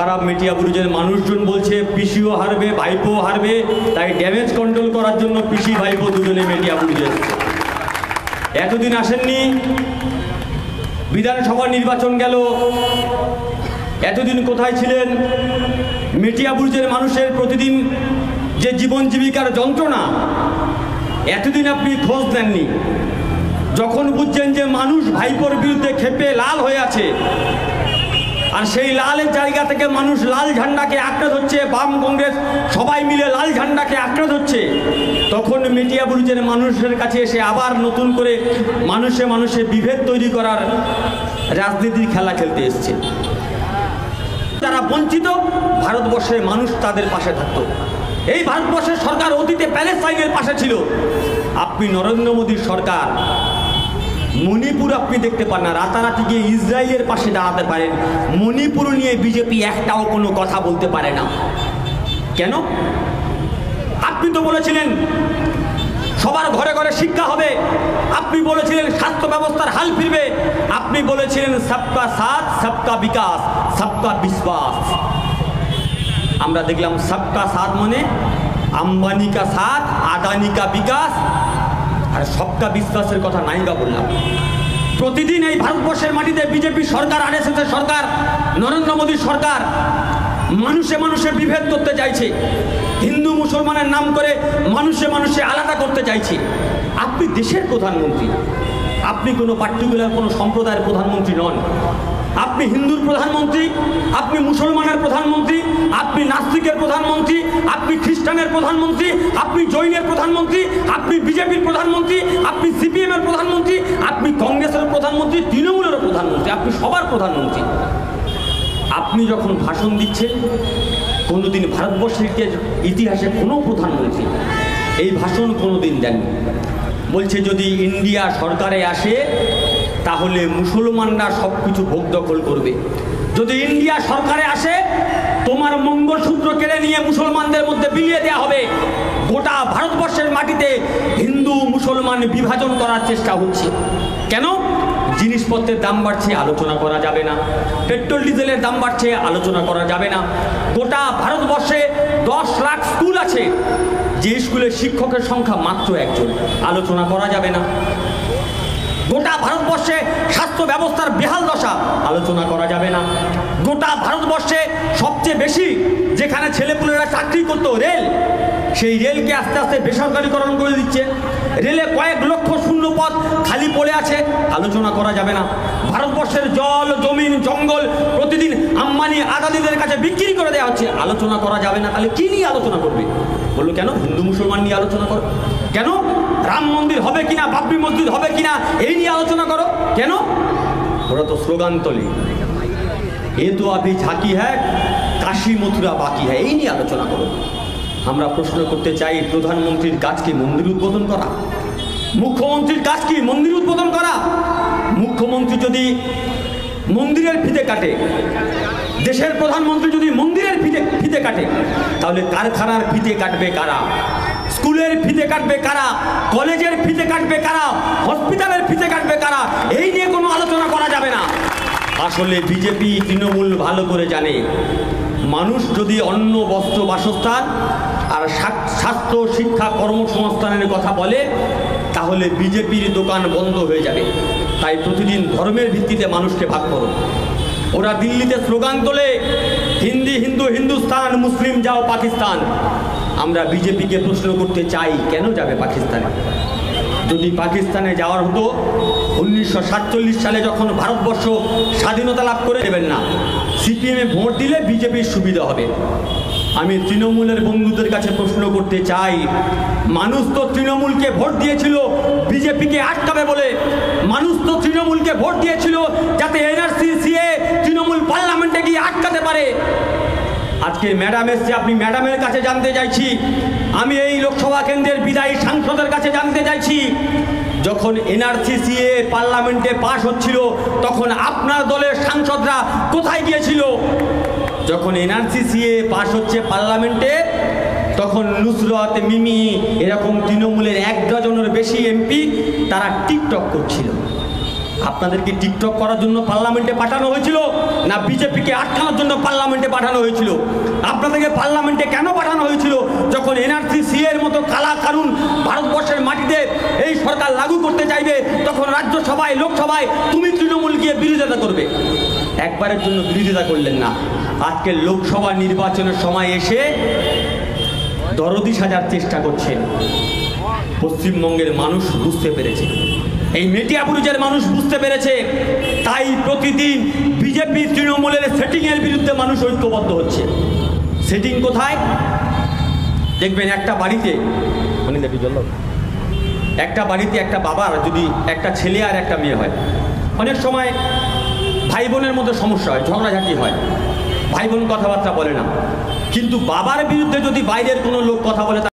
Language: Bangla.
খারাপ মেটিয়া বুরুজের মানুষজন বলছে পিসিও হারবে, ভাইপো হারবে, তাই ড্যামেজ কন্ট্রোল করার জন্য পিসি ভাইপো দুজনে মেটিয়া বুরুজে এতদিন আসেননি। বিধানসভা নির্বাচন গেল, এতদিন কোথায় ছিলেন? মেটিয়া বুরুজের মানুষের প্রতিদিন যে জীবন জীবিকার যন্ত্রণা, এতদিন আপনি খোঁজ নেননি। যখন বুঝছেন যে মানুষ ভাইপোর বিরুদ্ধে ক্ষেপে লাল হয়ে আছে, আর সেই লালের জায়গা থেকে মানুষ লাল ঝান্ডাকে আঁকড়ে ধরছে, বাম কংগ্রেস সবাই মিলে লাল ঝান্ডাকে আঁকড়ে ধরছে, তখন মেটিয়া বুরুজের মানুষের কাছে এসে আবার নতুন করে মানুষে মানুষে বিভেদ তৈরি করার রাজনীতির খেলা খেলতে এসছে। যারা বঞ্চিত, ভারতবর্ষের মানুষ তাদের পাশে থাকতো। এই ভারতবর্ষের সরকার অতীতে প্যালেস্টাইনের পাশে ছিল। আপনি নরেন্দ্র মোদীর সরকার, মণিপুর আপনি দেখতে পান না, রাতারাতি গিয়ে ইসরায়েলের পাশে দাঁড়াতে পারেন। মণিপুর নিয়ে বিজেপি একটাও কোনো কথা বলতে পারে না। কেন? আপনি তো বলেছিলেন সবার ঘরে ঘরে শিক্ষা হবে, আপনি বলেছিলেন স্বাস্থ্য ব্যবস্থার হাল ফিরবে, আপনি বলেছিলেন সবকা সাথ সবকা বিকাশ সবকা বিশ্বাস। আমরা দেখলাম সবকা সাথ মানে আম্বানি কা সাথ, আদানি কা বিকাশ, আর সবকা বিশ্বাসের কথা নাইগা বললাম। প্রতিদিন এই ভারতবর্ষের মাটিতে বিজেপি সরকার, আরএসএসের সরকার, নরেন্দ্র মোদীর সরকার মানুষে মানুষে বিভেদ করতে চাইছে, হিন্দু মুসলমানের নাম করে মানুষে মানুষে আলাদা করতে চাইছে। আপনি দেশের প্রধানমন্ত্রী, আপনি কোনো পার্টিকুলার কোনো সম্প্রদায়ের প্রধানমন্ত্রী নন। আপনি হিন্দুর প্রধানমন্ত্রী, আপনি মুসলমানের প্রধানমন্ত্রী, আপনি নাস্তিকের প্রধানমন্ত্রী, আপনি খ্রিস্টানের প্রধানমন্ত্রী, আপনি জৈনের প্রধানমন্ত্রী, আপনি বিজেপির প্রধানমন্ত্রী, আপনি সিপিএমের প্রধানমন্ত্রী, আপনি কংগ্রেসের প্রধানমন্ত্রী, তৃণমূলের প্রধানমন্ত্রী, আপনি সবার প্রধানমন্ত্রী। আপনি যখন ভাষণ দিচ্ছেন, কোনোদিন ভারতবর্ষের ইতিহাসে কোনো প্রধানমন্ত্রী এই ভাষণ কোনোদিন দেননি। বলছে যদি ইন্ডিয়া সরকারে আসে তাহলে মুসলমানরা সব কিছু ভোগ দখল করবে। যদি ইন্ডিয়া সরকারে আসে তোমার মঙ্গলসূত্র কেড়ে নিয়ে মুসলমানদের মধ্যে বিলিয়ে দেওয়া হবে। গোটা ভারতবর্ষের মাটিতে হিন্দু মুসলমান বিভাজন করার চেষ্টা হচ্ছে। কেন? জিনিসপত্রের দাম বাড়ছে, আলোচনা করা যাবে না। পেট্রোল ডিজেলের দাম বাড়ছে, আলোচনা করা যাবে না। গোটা ভারতবর্ষে 10 লাখ স্কুল আছে, যে স্কুলের শিক্ষকের সংখ্যা মাত্র একজন, আলোচনা করা যাবে না। গোটা ভারতবর্ষে স্বাস্থ্য ব্যবস্থার বেহাল দশা, আলোচনা করা যাবে না। গোটা ভারতবর্ষে সবচেয়ে বেশি যেখানে ছেলেপুলেরা চাকরি করতো, রেল, সেই রেলকে আস্তে আস্তে বেসরকারীকরণ করে দিচ্ছে। রেলে কয়েক লক্ষ শূন্য পদ খালি পড়ে আছে, আলোচনা করা যাবে না। ভারতবর্ষের জল, জমিন, জঙ্গল প্রতিদিন আম্বানি আদানিদের কাছে বিক্রি করে দেওয়া হচ্ছে, আলোচনা করা যাবে না। তাহলে কি নিয়ে আলোচনা করবে? বললো কেন হিন্দু মুসলমান নিয়ে আলোচনা করো, কেন রাম মন্দির হবে কিনা, বাবরি মসজিদ হবে কিনা এই নিয়ে আলোচনা করো, কেন? ওরা তো স্লোগান তোলে, এ তো আভি ঝাঁকি হ্যাঁ কাশী মথুরা বাকি হ্যাঁ, এই নিয়ে আলোচনা করো। আমরা প্রশ্ন করতে চাই, প্রধানমন্ত্রীর কাজ কি মন্দির উদ্বোধন করা? মুখ্যমন্ত্রীর কাজ কি মন্দির উদ্বোধন করা? মুখ্যমন্ত্রী যদি মন্দিরের ফিতে কাটে, দেশের প্রধানমন্ত্রী যদি মন্দিরের ফিতে কাটে, তাহলে কারখানার ফিতে কাটবে কারা? স্কুলের ফিতে কাটবে কারা? কলেজের ফিতে কাটবে কারা? হসপিটালের ফিতে কাটবে কারা? এই নিয়ে কোনো আলোচনা করা যাবে না। আসলে বিজেপি, তৃণমূল ভালো করে জানে, মানুষ যদি অন্ন, বস্ত্র, বাসস্থান আর স্বাস্থ্য, শিক্ষা, কর্মসংস্থানের কথা বলে, তাহলে বিজেপির দোকান বন্ধ হয়ে যাবে। তাই প্রতিদিন ধর্মের ভিত্তিতে মানুষকে ভাগ করো। ওরা দিল্লিতে স্লোগান তোলে, হিন্দি হিন্দু হিন্দুস্তান, মুসলিম যাও পাকিস্তান। আমরা বিজেপিকে প্রশ্ন করতে চাই, কেন যাবে পাকিস্তানে? যদি পাকিস্তানে যাওয়ার হতো 1947 সালে যখন ভারতবর্ষ স্বাধীনতা লাভ করে, দেবেন না। সিপিএমে ভোট দিলে বিজেপির সুবিধা হবে। আমি তৃণমূলের বন্ধুদের কাছে প্রশ্ন করতে চাই, মানুষ তো তৃণমূলকে ভোট দিয়েছিল বিজেপিকে আটকাবে বলে। মানুষ তো তৃণমূলকে ভোট দিয়েছিল যাতে এনআরসি, সিএ তৃণমূল পার্লামেন্টে গিয়ে আটকাতে পারে। আজকে ম্যাডাম এসছে, আপনি ম্যাডামের কাছে জানতে চাইছি, আমি এই লোকসভা কেন্দ্রের বিদায়ী সাংসদের কাছে জানতে চাইছি, যখন এনআরসি, সিএ পার্লামেন্টে পাশ হচ্ছিল তখন আপনার দলের সাংসদরা কোথায় গিয়েছিল? যখন এনআরসি, সিএ পাশ হচ্ছে পার্লামেন্টে, তখন নুসরত, মিমি এরকম তৃণমূলের 1 ডজনের বেশি এমপি তারা টিকটক করছিল। আপনাদেরকে টিকটক করার জন্য পার্লামেন্টে পাঠানো হয়েছিল, না বিজেপিকে আটকানোর জন্য পার্লামেন্টে পাঠানো হয়েছিল? আপনাদেরকে পার্লামেন্টে কেন পাঠানো হয়েছিল? যখন এনআরসি এর মতো কালা কানুন ভারতবর্ষের মাটিতে এই সরকার লাগু করতে চাইবে, তখন রাজ্যসভায় লোকসভায় তুমি তৃণমূল গিয়ে বিরোধিতা করবে। একবারের জন্য বিরোধিতা করলেন না। আজকে লোকসভা নির্বাচনের সময় এসে দরদি সাজার চেষ্টা করছেন। পশ্চিমবঙ্গের মানুষ বুঝতে পেরেছে, এই মেটিয়াবুরুজের মানুষ বুঝতে পেরেছে, তাই প্রতিদিন বিজেপি তৃণমূলের সেটিংয়ের বিরুদ্ধে মানুষ ঐক্যবদ্ধ হচ্ছে। সেটিং কোথায়? দেখবেন একটা বাড়িতে একটা বাবার যদি একটা ছেলে আর একটা মেয়ে হয়, অনেক সময় ভাই বোনের মধ্যে সমস্যা হয়, ঝগড়াঝাটি হয়, ভাই বোন কথাবার্তা বলে না, কিন্তু বাবার বিরুদ্ধে যদি বাইরের কোনো লোক কথা বলে